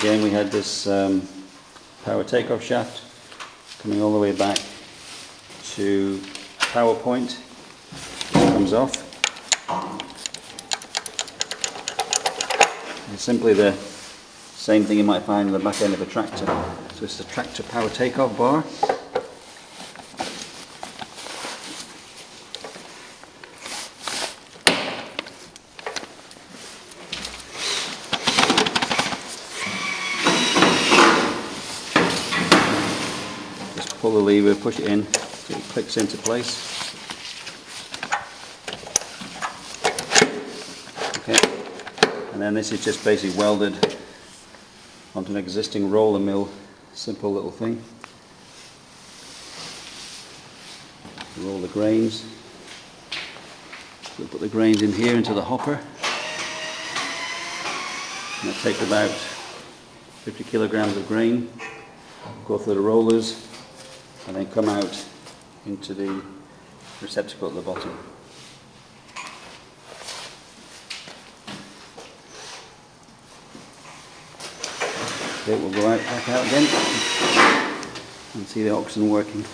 again we had this power takeoff shaft coming all the way back to power point. This comes off. It's simply the same thing you might find on the back end of a tractor. So it's the tractor power takeoff bar. Just pull the lever, push it in so it clicks into place. Okay. And then this is just basically welded onto an existing roller mill, simple little thing. Roll the grains. We'll put the grains in here into the hopper. And that takes about 50 kilograms of grain, go through the rollers, and then come out into the receptacle at the bottom. Okay, we'll go back out again and see the Oxen working.